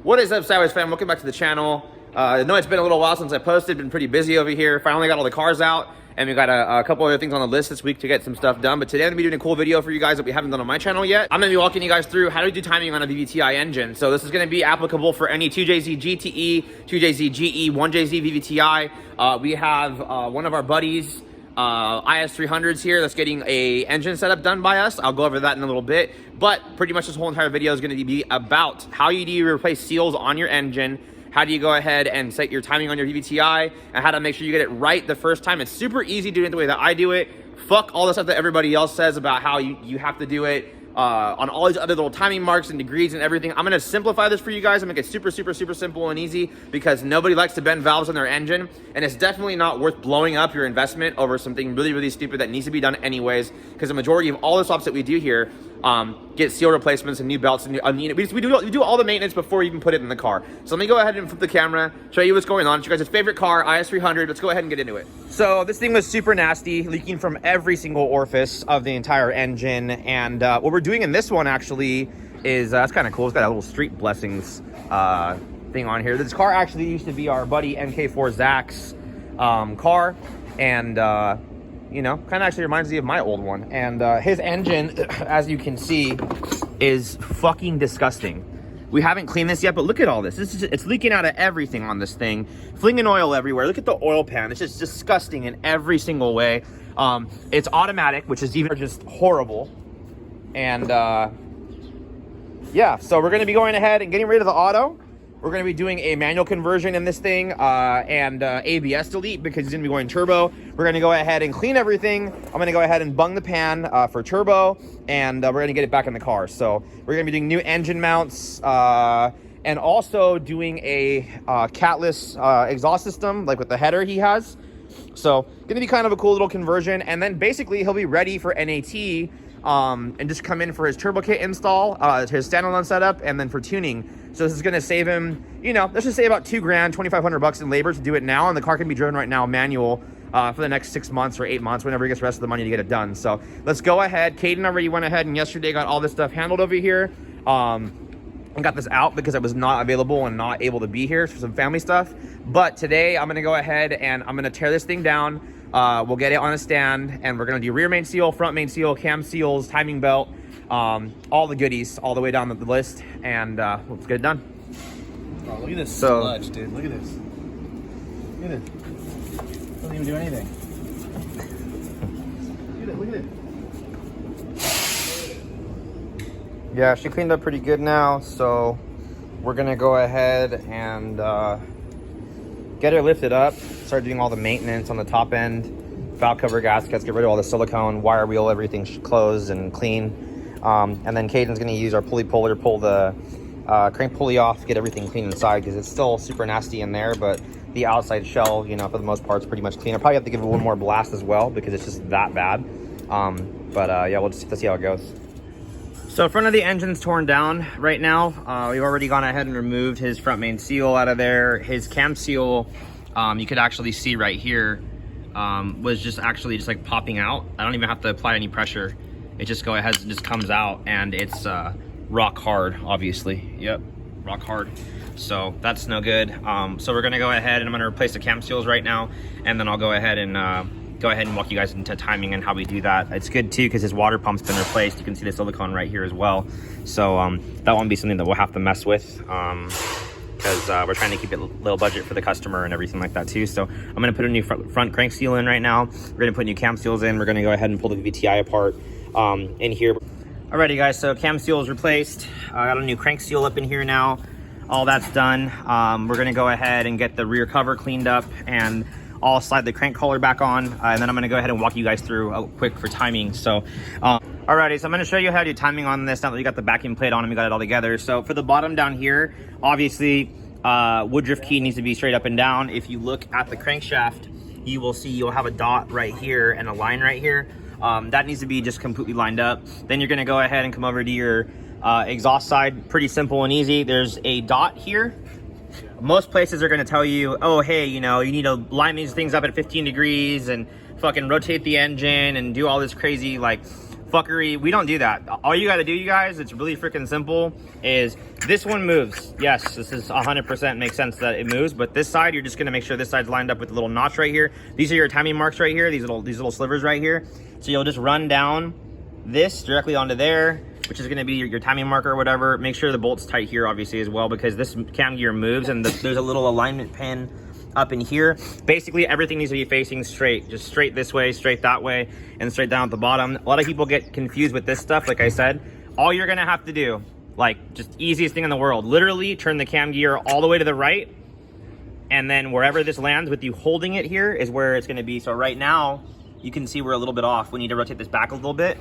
What is up, Sideways fam? Welcome back to the channel. I know it's been a little while since I posted. Been pretty busy over here. Finally got all the cars out, and we got a couple other things on the list this week to get some stuff done. But today I'm gonna be doing a cool video for you guys that we haven't done on my channel yet. I'm gonna be walking you guys through how to do timing on a VVTi engine. So this is gonna be applicable for any 2JZ GTE, 2JZ GE, 1JZ VVTi. We have one of our buddies, Is300s here, that's getting a engine setup done by us. I'll go over that in a little bit, but pretty much this whole entire video is going to be about how you do replace seals on your engine, how do you go ahead and set your timing on your VVTi, and how to make sure you get it right the first time. It's super easy doing it the way that I do it. Fuck all the stuff that everybody else says about how you have to do it on all these other little timing marks and degrees and everything. I'm going to simplify this for you guys and make it super simple and easy, because nobody likes to bend valves on their engine, and it's definitely not worth blowing up your investment over something really stupid that needs to be done anyways, because the majority of all the swaps that we do here get seal replacements and new belts and we do all the maintenance before we even put it in the car. So let me go ahead and flip the camera, show you what's going on. It's your guys' favorite car, Is300. Let's go ahead and get into it. So this thing was super nasty, leaking from every single orifice of the entire engine, and what we're doing in this one actually is that's kind of cool. It's got a little street blessings thing on here. This car actually used to be our buddy MK4 Zach's car, and you know, kind of actually reminds me of my old one. And his engine, as you can see, is fucking disgusting. We haven't cleaned this yet, but look at all this. It's leaking out of everything on this thing, flinging oil everywhere. Look at the oil pan. It's just disgusting in every single way. It's automatic, which is even just horrible. And yeah, so we're going to be going ahead and getting rid of the auto. We're going to be doing a manual conversion in this thing and ABS delete, because it's going to be going turbo. We're going to go ahead and clean everything. I'm going to go ahead and bung the pan for turbo, and we're going to get it back in the car. So we're going to be doing new engine mounts and also doing a catless exhaust system, like with the header he has. So going to be kind of a cool little conversion, and then basically he'll be ready for NAT and just come in for his turbo kit install, his standalone setup, and then for tuning. So this is going to save him, you know, let's just say about $2 grand, $2,500 in labor to do it now, and the car can be driven right now manual for the next 6 months or 8 months, whenever he gets the rest of the money to get it done. So let's go ahead. Caden already went ahead and yesterday got all this stuff handled over here, and got this out because I was not available and not able to be here for some family stuff. But today I'm going to go ahead and I'm going to tear this thing down. We'll get it on a stand, and we're going to do rear main seal, front main seal, cam seals, timing belt, all the goodies all the way down the list, and let's get it done. Oh, look at this sludge, dude. Look at this. Look at it. Doesn't even do anything. Look at it. Yeah, she cleaned up pretty good now, so we're going to go ahead and get her lifted up, start doing all the maintenance on the top end, valve cover gaskets, get rid of all the silicone, wire wheel, everything closed and clean. And then Caden's going to use our pulley puller to pull the crank pulley off to get everything clean inside, because it's still super nasty in there, but the outside shell, you know, for the most part, is pretty much clean. I'll probably have to give it one more blast as well, because it's just that bad. Yeah, we'll just see how it goes. So front of the engine's torn down right now. We've already gone ahead and removed his front main seal out of there. His cam seal, you could actually see right here, was just like popping out. I don't even have to apply any pressure. It just just comes out, and it's rock hard, obviously. Yep, rock hard. So that's no good. So we're gonna go ahead and I'm gonna replace the cam seals right now, and then I'll go ahead and walk you guys into timing and how we do that. It's good too, because his water pump's been replaced. You can see the silicone right here as well. So that won't be something that we'll have to mess with, because we're trying to keep it low budget for the customer and everything like that too. So I'm going to put a new front crank seal in right now. We're going to put new cam seals in. We're going to go ahead and pull the VVTi apart in here. Alrighty guys, so cam seal is replaced. I got a new crank seal up in here now. All that's done. We're going to go ahead and get the rear cover cleaned up, and I'll slide the crank collar back on, and then I'm going to go ahead and walk you guys through quick for timing. So alrighty, so I'm going to show you how to do timing on this now that we got the backing plate on and we got it all together. So for the bottom down here, obviously woodruff key needs to be straight up and down. If you look at the crankshaft, you will see you'll have a dot right here and a line right here. That needs to be just completely lined up. Then you're going to go ahead and come over to your exhaust side. Pretty simple and easy. There's a dot here. Most places are going to tell you, oh, hey, you know, you need to line these things up at 15 degrees and fucking rotate the engine and do all this crazy like fuckery. We don't do that. All you got to do, you guys, it's really freaking simple, is this one moves. Yes, this is 100% makes sense that it moves, but this side, you're just going to make sure this side's lined up with the little notch right here. These are your timing marks right here, these little slivers right here. So you'll just run down this directly onto there, which is going to be your timing marker or whatever. Make sure the bolt's tight here, obviously, as well, because this cam gear moves, and there's a little alignment pin up in here. Basically, everything needs to be facing straight, just straight this way, straight that way, and straight down at the bottom. A lot of people get confused with this stuff. Like I said, all you're going to have to do, like, just easiest thing in the world, literally turn the cam gear all the way to the right, and then wherever this lands with you holding it here is where it's going to be. So right now, you can see we're a little bit off. We need to rotate this back a little bit.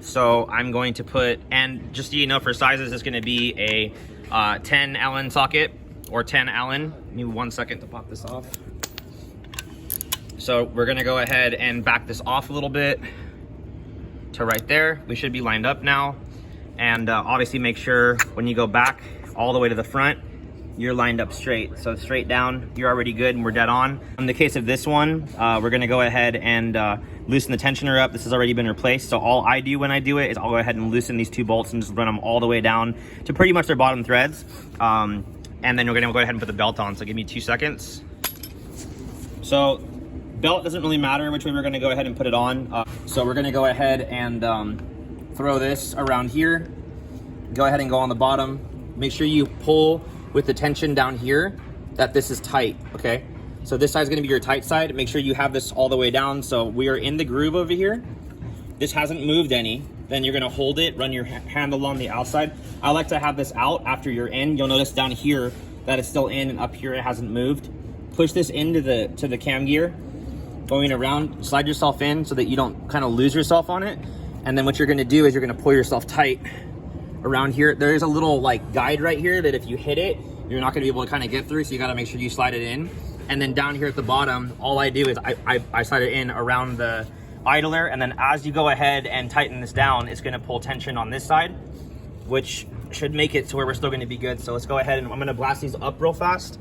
So I'm going to put, and just so you know, for sizes, it's going to be a 10 Allen socket or 10 Allen. Give me 1 second to pop this off. So we're going to go ahead and back this off a little bit to right there. We should be lined up now. And obviously make sure when you go back all the way to the front, you're lined up straight. So straight down, you're already good and we're dead on. In the case of this one, we're gonna go ahead and loosen the tensioner up. This has already been replaced. So all I do when I do it is I'll go ahead and loosen these two bolts and just run them all the way down to pretty much their bottom threads. And then we're gonna go ahead and put the belt on. So give me 2 seconds. So belt doesn't really matter which way we're gonna go ahead and put it on. So we're gonna go ahead and throw this around here. Go ahead and go on the bottom. Make sure you pull with the tension down here that this is tight, okay? So this side's gonna be your tight side. Make sure you have this all the way down. So we are in the groove over here. This hasn't moved any. Then you're gonna hold it, run your handle on the outside. I like to have this out after you're in. You'll notice down here that it's still in, and up here it hasn't moved. Push this into the cam gear, going around, slide yourself in so that you don't kind of lose yourself on it. And then what you're gonna do is you're gonna pull yourself tight around here. There is a little like guide right here that if you hit it, you're not gonna be able to kind of get through, so you gotta make sure you slide it in. And then down here at the bottom, all I do is I slide it in around the idler, and then as you go ahead and tighten this down, it's gonna pull tension on this side, which should make it to where we're still gonna be good. So let's go ahead and I'm gonna blast these up real fast.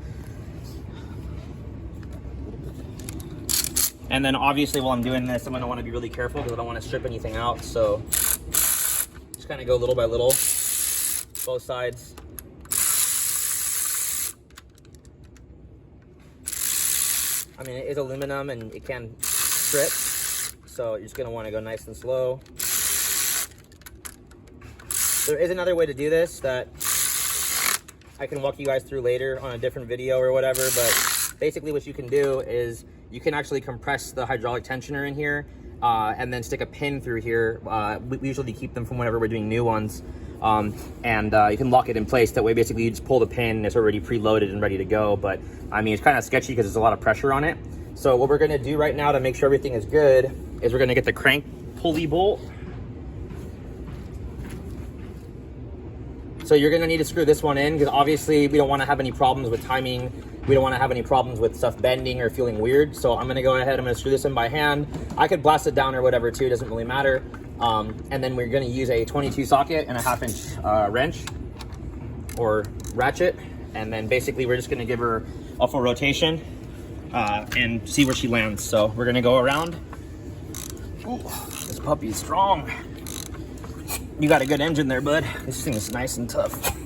And then obviously while I'm doing this, I'm gonna wanna be really careful because I don't wanna strip anything out. So just kind of go little by little, both sides. I mean, it is aluminum and it can strip, so you're just gonna wanna go nice and slow. There is another way to do this that I can walk you guys through later on a different video or whatever, but basically what you can do is you can actually compress the hydraulic tensioner in here and then stick a pin through here. We usually keep them from whenever we're doing new ones. You can lock it in place. That way, basically, you just pull the pin and it's already preloaded and ready to go. But I mean, it's kind of sketchy because there's a lot of pressure on it. So what we're gonna do right now to make sure everything is good is we're gonna get the crank pulley bolt. So you're gonna need to screw this one in because obviously we don't wanna have any problems with timing. We don't wanna have any problems with stuff bending or feeling weird. So I'm gonna go ahead, I'm gonna screw this in by hand. I could blast it down or whatever too, it doesn't really matter. And then we're gonna use a 22 socket and a 1/2 inch wrench or ratchet. And then basically we're just gonna give her a full rotation and see where she lands. So we're gonna go around. Ooh, this puppy is strong. You got a good engine there, bud. This thing is nice and tough.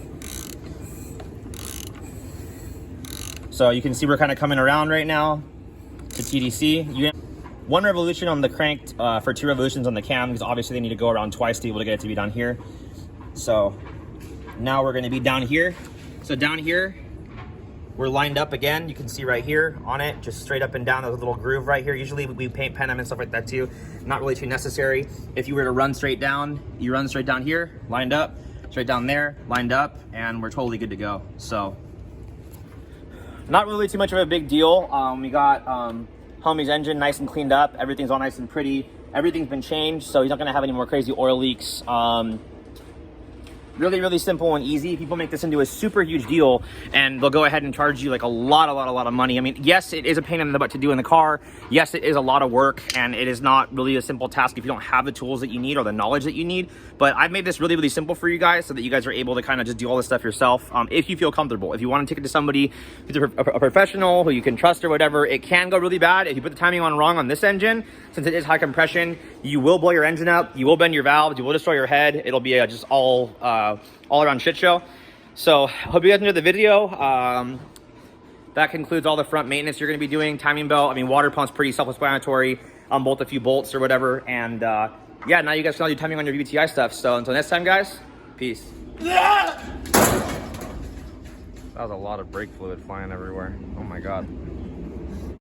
So you can see we're kind of coming around right now to TDC. You 1 revolution on the crank for 2 revolutions on the cam, because obviously they need to go around twice to be able to get it to be down here. So now we're gonna be down here. So down here, we're lined up again. You can see right here on it, just straight up and down, there's a little groove right here. Usually we paint pen them and stuff like that too. Not really too necessary. If you were to run straight down, you run straight down here, lined up, straight down there, lined up, and we're totally good to go. So not really too much of a big deal. We got homie's engine nice and cleaned up. Everything's all nice and pretty. Everything's been changed, so he's not gonna have any more crazy oil leaks. Really, really simple and easy. People make this into a super huge deal, and they'll go ahead and charge you like a lot of money. I mean, yes, it is a pain in the butt to do in the car. Yes, it is a lot of work, and it is not really a simple task if you don't have the tools that you need or the knowledge that you need. But I've made this really, really simple for you guys so that you guys are able to kind of just do all this stuff yourself if you feel comfortable. If you want to take it to somebody who's a professional who you can trust or whatever, it can go really bad. If you put the timing on wrong on this engine, since it is high compression, you will blow your engine up, you will bend your valves, you will destroy your head. It'll be just all around shit show. So hope you guys enjoyed the video. That concludes all the front maintenance you're going to be doing. Timing belt, I mean, water pump's pretty self-explanatory. Unbolt a few bolts or whatever, and yeah, now you guys can all do timing on your VTI stuff. So until next time, guys, peace. That was a lot of brake fluid flying everywhere. Oh my god.